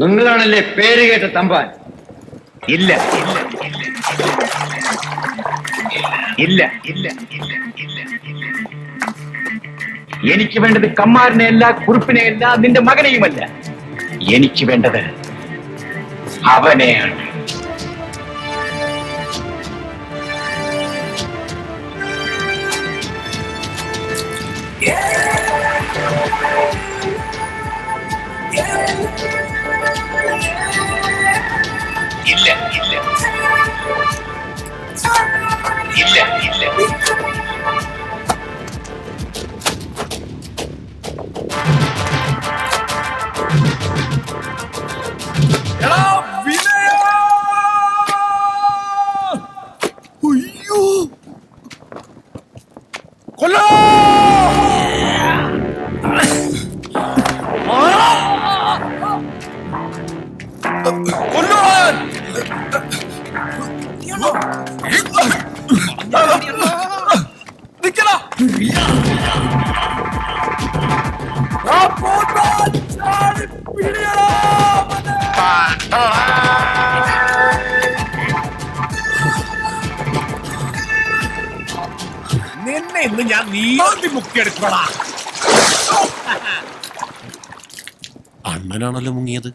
നിങ്ങളാണല്ലേ പേര് കേട്ട തമ്പാൻ? ഇല്ല ഇല്ല ഇല്ല ഇല്ല ഇല്ല എനിക്ക് വേണ്ടത് കമ്മാരനെയല്ല, കുറുപ്പിനെയല്ല, നിന്റെ മകനെയുമല്ല. എനിക്ക് വേണ്ടത് അവനെയാണ്. ഇല്ല ഇല്ല ഇല്ല ഇല്ല കൊല്ലോ കൊല്ലുവാൻ നിക്കടാ. നിന്നെ ഇന്ന് ഞാൻ നീന്തി മുക്കിയെടുക്കടാ. അണ്ണനാണല്ലോ മുങ്ങിയത്.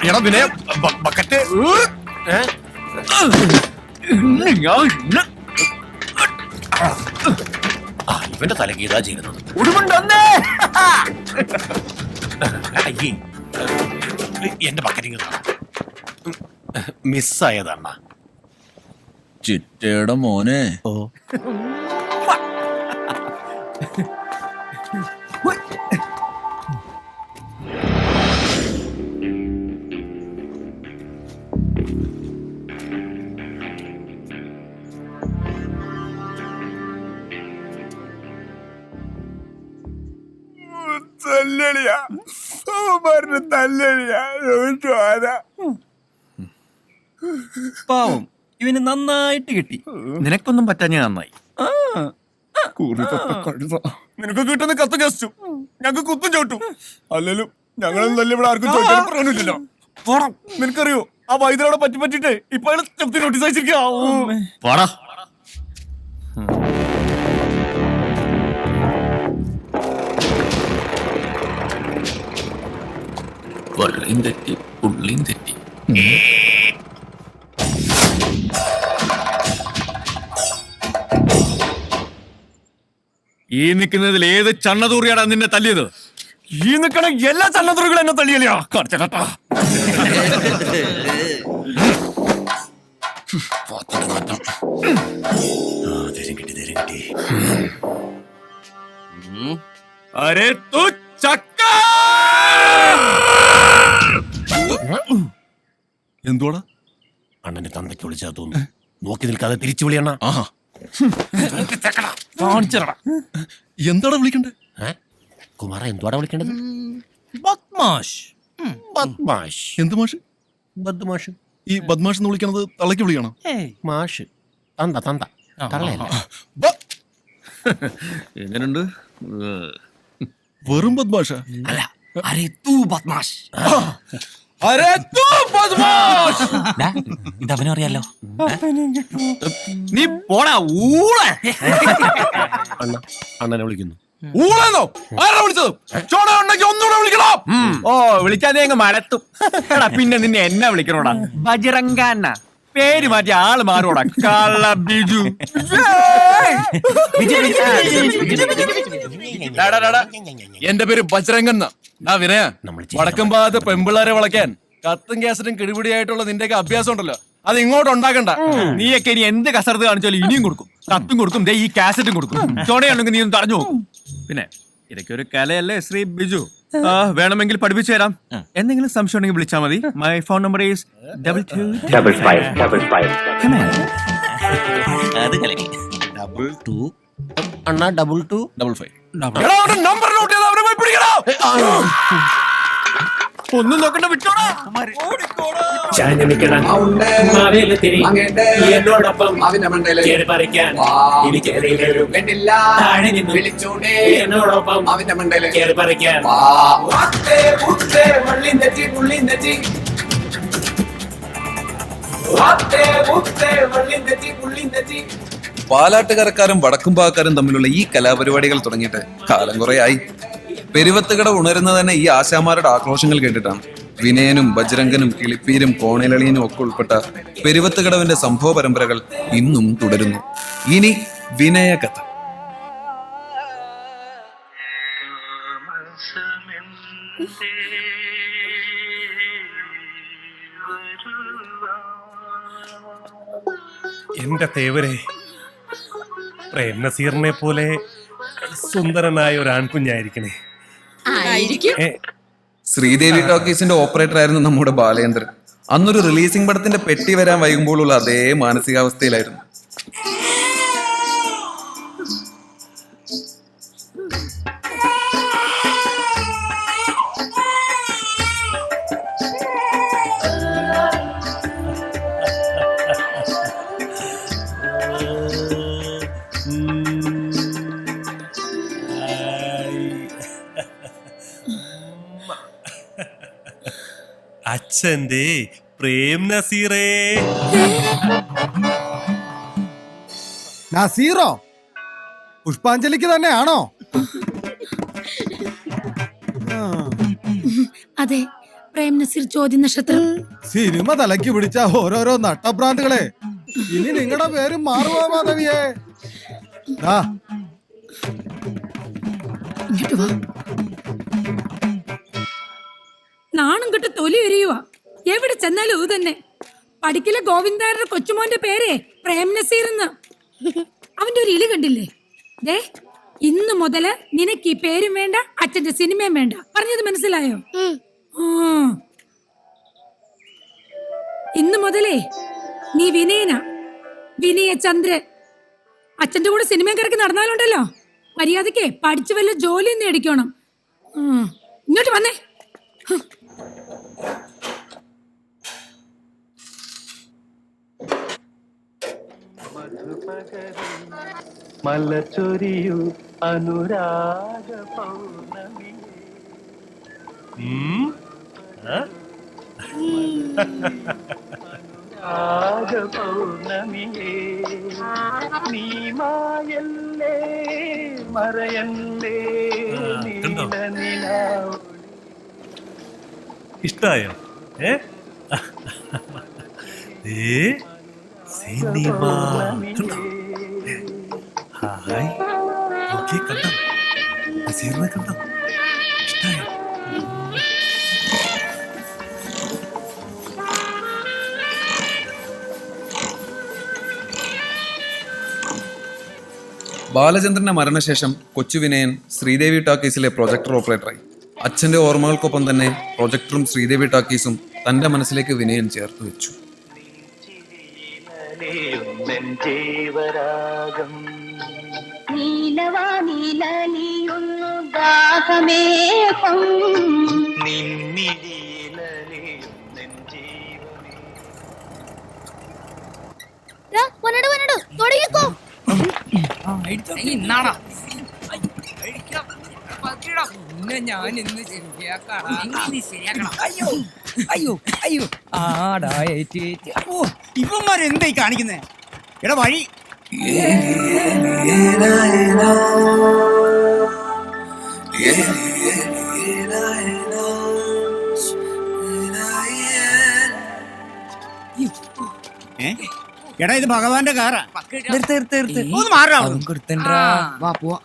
എടാ പിന്നെ ബക്കറ്റ് ഇവന്റെ തലക്ക് ഇതാ ചെയ്യുന്നത്. ഉടുമുണ്ടേ എന്റെ ബക്കറ്റിങ് മിസ്സായതണ്ണ. ചിറ്റയുടെ മോനെ. ഓ തല്ലടിയാ തല്ലടിയാ. പാവം, ഇവന് നന്നായിട്ട് കിട്ടി. നിനക്കൊന്നും പറ്റാഞ്ഞ നന്നായി. നിനക്ക് കിട്ടുന്ന കത്ത് കസ്റ്റു ഞങ്ങക്ക് കുത്തും ചോട്ടും. അല്ലല്ലോ ഞങ്ങളും നല്ല ഇവിടെ ആർക്കും ചോദിക്കാൻ പറഞ്ഞില്ലല്ലോ. നിനക്കറിയോ ആ വൈദ്യരോടെ പറ്റിട്ട് ഇപ്പൊ നോട്ടീസ് അയച്ചിരിക്കാ. വള്ളിയും തെറ്റി പുള്ളിയും തെറ്റി. ഈ നിൽക്കുന്നതിൽ ഏത് ചണ്ണതൂറിയാടാ നിന്നെ തല്ലിയത്? ഈ നിൽക്കണ എല്ലാ ചണ്ണതൂറികളും എന്നെ തല്ലിയല്ലോ. കാണിച്ചേട്ടാ അരെ തു ചക്ക. എന്തുവാടാ? അണ്ണന്റെ തന്തയ്ക്ക് വിളിച്ചാ തോന്നുന്നു. നോക്കി നിൽക്കാതെ തിരിച്ചു വിളിയണ്ണ. ആഹാ, എന്താടാ വിളിക്കണ്ടേ? കുമാര എന്തുവാടാ വിളിക്കേണ്ടത്? ബദ്മാഷ്. ബദ്മാഷ്. എന്ത് മാഷ്? ബദ്മാഷ്. ഈ ബദ്മാഷ് എന്ന് വിളിക്കണത് തള്ളക്ക് വിളിക്കണം. മാഷ് തന്ത തന്ത തള്ളയല്ല. എങ്ങനെയുണ്ട്? വെറും ബദ്മാഷ അല്ല, അരെ തൂ ബദ്മാഷ്. അരെ തു ബദ്മാഷ്. ഇതവനും അറിയാലോ. നീ പോടാ ഊള. അണ്ണ അണ്ണനെ വിളിക്കുന്നു. ഊളെന്നോ? ആരാ വിളിച്ചത്? ചോട ഉണ്ടെങ്കിൽ ഒന്നുകൂടെ വിളിക്കണം. ഓ വിളിക്കാതെ അങ്ങ് മലത്തും. എടാ പിന്നെ നിന്നെ എന്നാ വിളിക്കണോടാ? ബജറങ്കാന്ന പേര് മാറ്റി ആള് മാറോടാ. കള്ള ബിജു. എന്റെ പേര് ബജറംഗന്ന. വിനയ, വടക്കം ഭാഗത്ത് പെമ്പിള്ളാരെ വളയ്ക്കാൻ കത്തും കാസറ്റും കിടിപിടിയായിട്ടുള്ള നിന്റെയൊക്കെ അഭ്യാസം ഉണ്ടല്ലോ, അത് ഇങ്ങോട്ട് ഉണ്ടാക്കണ്ട. നീയൊക്കെ ഇനി എന്ത് കസർത്ത് കാണിച്ചാലും ഇനിയും കൊടുക്കും. കത്തും കൊടുക്കും, ഈ കാസറ്റും കൊടുക്കും. ചോടയാണെങ്കിൽ നീ ഒന്ന് തടഞ്ഞു പോകും. പിന്നെ ഇതൊക്കെ ഒരു കലയല്ലേ ശ്രീ ബിജു. വേണമെങ്കിൽ പഠിപ്പിച്ചു തരാം. എന്തെങ്കിലും സംശയം ഉണ്ടെങ്കിൽ വിളിച്ചാൽ മതി. My phone number is 225555. അണ്ണ 2255. നമ്പർ നോട്ട് ചെയ്ത് അവരെ പോയി പിടിക്കണോ? ഒന്നും നോക്കണ്ട, വിട്ടോടാ. എന്നോടൊപ്പം കേറി പറിക്കാൻ വിളിച്ചൂടെ. എന്നോടൊപ്പം അവന്റെ മണ്ടയില് കേറി പറിക്കാൻ. മനസ്സേ വള്ളിൻ തെറ്റി പുള്ളിൻ തെറ്റി. പാലാട്ടുകരക്കാരും വടക്കുംപാക്കാരും തമ്മിലുള്ള ഈ കലാപരിപാടികൾ തുടങ്ങിയിട്ട് കാലം കുറെയായി. പെരുവത്തുകട ഉണരുന്നത് തന്നെ ഈ ആശാമാരുടെ ആക്രോശങ്ങൾ കേട്ടിട്ടാണ്. വിനയനും ബജ്രംഗനും കിളിപ്പീരും കോണിലളിയനും ഒക്കെ ഉൾപ്പെട്ട പെരുവത്തുകടവിന്റെ സംഭവ പരമ്പരകൾ ഇന്നും തുടരുന്നു. ഇനി വിനയകഥ. എന്റെ തേവരെ, പ്രേം നസീറിനെ പോലെ സുന്ദരനായ ഒരു ആൺകുഞ്ഞായിരിക്കണേ. ശ്രീദേവി ടോക്കീസിന്റെ ഓപ്പറേറ്റർ ആയിരുന്നു നമ്മുടെ ബാലേന്ദ്രൻ. അന്നൊരു റിലീസിംഗ് പടത്തിന്റെ പെട്ടി വരാൻ വൈകുമ്പോഴുള്ള അതേ മാനസികാവസ്ഥയിലായിരുന്നു. അച്ഛന്റെ പ്രേം നസീറേ. നസീറോ? പുഷ്പാഞ്ജലിക്ക് തന്നെയാണോ? അതെ, പ്രേം നസീർ ചോദ്യ നക്ഷത്രം. സിനിമ തലയ്ക്ക് പിടിച്ച ഓരോരോ നട്ടഭ്രാന്തുകളെ. ഇനി നിങ്ങളുടെ പേര് മാറുവാ മാധവിയെ. ഇങ്ങോട്ട് വാ. നാണം കെട്ട് തൊലി എരിയുവാ. എവിടെ ചെന്നാലും ഇത് തന്നെ. പഠിക്കലെ ഗോവിന്ദാരുടെ കൊച്ചുമോന്റെ പേരേ പ്രേം നസീർ എന്ന്. അവന്റെ ഒരു ഇലി കണ്ടില്ലേ? ദേ, ഇന്നു മുതല് നിനക്ക് ഈ പേരും വേണ്ട, അച്ഛന്റെ സിനിമയും വേണ്ട. പറഞ്ഞത് മനസ്സിലായോ? ഇന്നു മുതലേ നീ വിനയന, വിനയ ചന്ദ്രൻ. അച്ഛന്റെ കൂടെ സിനിമയും കറക്കി നടന്നാലുണ്ടല്ലോ, മര്യാദക്ക് പഠിച്ചു വല്ല ജോലി നേടിക്കണം. ഇങ്ങോട്ട് വന്നേ. മലച്ചൊരിയു അനുരാഗ പൗർണമി. അനുരാഗ പൗർണമിയേ, നീ മായല്ലേ മറയല്ലേ നീലനിലാവ്. ഇഷ്ടായോ? Cinema hi. ഓക്കേ, കണ്ടോ? നസീറിനെ കണ്ടോ? ഇഷ്ടായോ? ബാലചന്ദ്രന്റെ മരണശേഷം കൊച്ചു വിനയൻ ശ്രീദേവി ടാക്കീസിലെ പ്രൊജക്ടർ ഓപ്പറേറ്ററായി. അച്ഛന്റെ ഓർമ്മകൾക്കൊപ്പം തന്നെ പ്രൊജക്ടറും ശ്രീദേവി ടാക്കീസും തന്റെ മനസ്സിലേക്ക് വിനയൻ ചേർത്ത് വെച്ചു. ഇവന്മാരെന്തായി കാണിക്കുന്നേ? എടാ വഴി എടാ, ഇത് ഭഗവാന്റെ കാറാ. ഒന്ന് മാറാ. വാ പോവാ.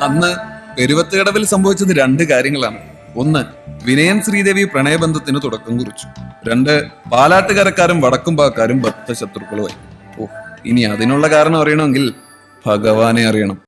അന്ന് പെരുവത്തുകടവിൽ സംഭവിച്ചത് രണ്ട് കാര്യങ്ങളാണ്. ഒന്ന്, വിനയൻ ശ്രീദേവി പ്രണയബന്ധത്തിന് തുടക്കം കുറിച്ചു. രണ്ട്, പാലാട്ടുകരക്കാരും വടക്കുംപാക്കാരും ബദ്ധശത്രുക്കളുമായി. ഇനി അതിനുള്ള കാരണം അറിയണമെങ്കിൽ ഭഗവാനെ അറിയണം.